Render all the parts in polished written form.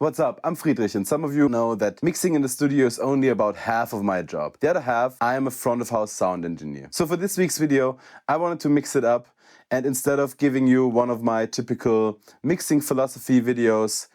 What's up? I'm Friedrich, and some of you know that mixing in the studio is only about half of my job. The other half, I am a front of house sound engineer. So for this week's video, I wanted to mix it up, and instead of giving you one of my typical mixing philosophy videos,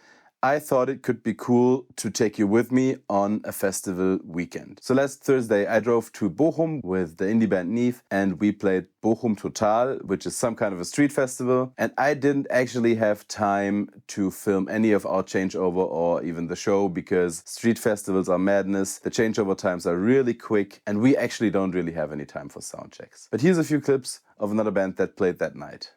I thought it could be cool to take you with me on a festival weekend. So last Thursday I drove to Bochum with the indie band Neeve, and we played Bochum Total, which is some kind of a street festival. And I didn't actually have time to film any of our changeover or even the show because street festivals are madness. The changeover times are really quick and we actually don't really have any time for sound checks. But here's a few clips of another band that played that night.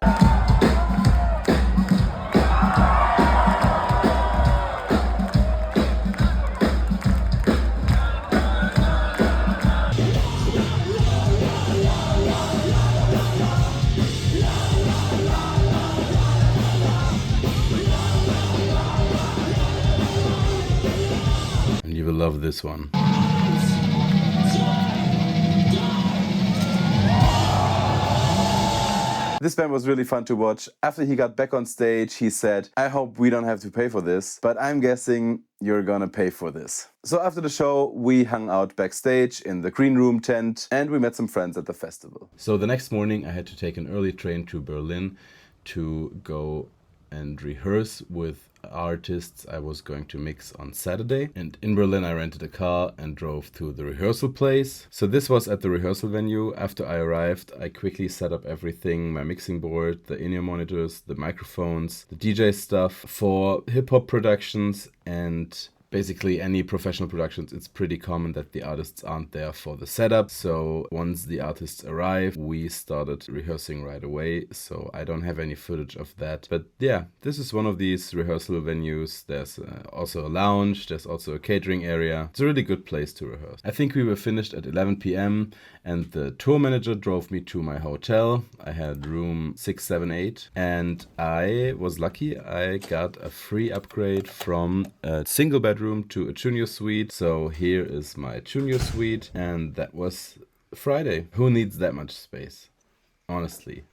You will love this one. This band was really fun to watch. After he got back on stage, he said, "I hope we don't have to pay for this, but I'm guessing you're gonna pay for this." So after the show, we hung out backstage in the green room tent and we met some friends at the festival. So the next morning I had to take an early train to Berlin to go and rehearse with artists I was going to mix on Saturday. And in Berlin I rented a car and drove to the rehearsal place. So this was at the rehearsal venue. After I arrived, I quickly set up everything, my mixing board, the in-ear monitors, the microphones, the DJ stuff for hip-hop productions and basically any professional productions. It's pretty common that the artists aren't there for the setup. So once the artists arrived, we started rehearsing right away. So I don't have any footage of that. But yeah, this is one of these rehearsal venues. There's also a lounge. There's also a catering area. It's a really good place to rehearse. I think we were finished at 11 p.m. and the tour manager drove me to my hotel. I had room 678 and I was lucky. I got a free upgrade from a single bedroom to a junior suite. So here is my junior suite, and that was Friday. Who needs that much space? Honestly.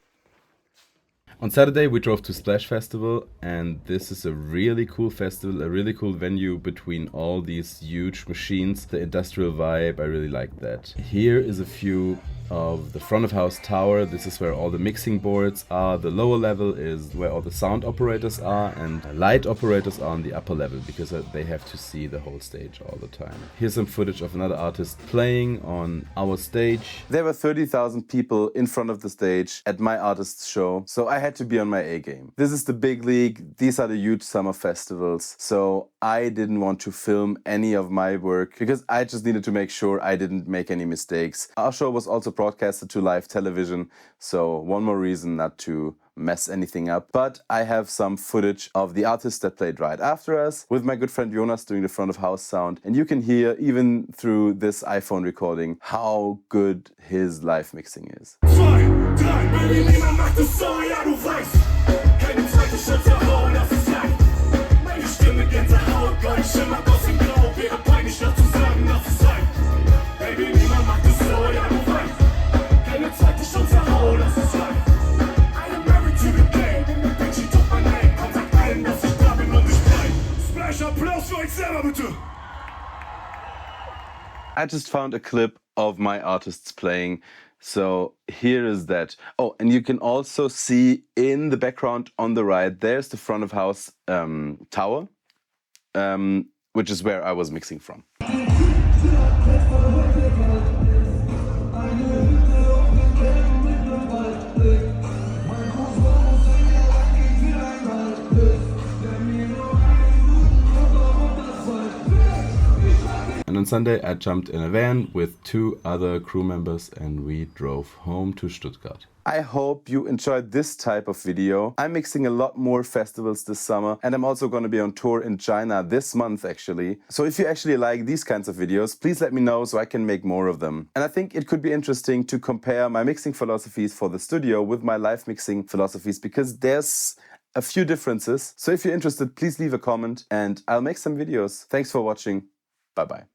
On Saturday we drove to Splash Festival, and this is a really cool festival, a really cool venue between all these huge machines. The industrial vibe, I really like that. Here is a view of the front of house tower. This is where all the mixing boards are. The lower level is where all the sound operators are, and light operators are on the upper level because they have to see the whole stage all the time. Here's some footage of another artist playing on our stage. There were 30,000 people in front of the stage at my artist's show, so I had to be on my A game. This is the big league. These are the huge summer festivals. So I didn't want to film any of my work because I just needed to make sure I didn't make any mistakes. Our show was also broadcasted to live television, so one more reason not to mess anything up. But I have some footage of the artists that played right after us with my good friend Jonas doing the front of house sound, and you can hear even through this iPhone recording how good his live mixing is. 2, 3, Baby, niemand macht es so, ja du weißt. Keine zweite Schritte holen, das ist leicht. Meine Stimme Gänsehaut, Gold schimmert aus dem Grau, wäre peinlich noch zu sagen, das ist leicht. Baby, niemand macht es so, ja du weißt. Keine zweite Chance holen, das ist leicht. I am married to the game, in der Bitch, tut mein Name. Komm, sag allen, dass ich da bin und ich bleib. Splash Applaus für euch selber, bitte. I just found a clip of my artists playing. So here is that. Oh, and you can also see in the background on the right, there's the front of house tower, which is where I was mixing from. And on Sunday I jumped in a van with 2 other crew members and we drove home to Stuttgart. I hope you enjoyed this type of video. I'm mixing a lot more festivals this summer, and I'm also going to be on tour in China this month actually. So if you actually like these kinds of videos, please let me know so I can make more of them. And I think it could be interesting to compare my mixing philosophies for the studio with my live mixing philosophies, because there's a few differences. So if you're interested, please leave a comment and I'll make some videos. Thanks for watching. Bye-bye.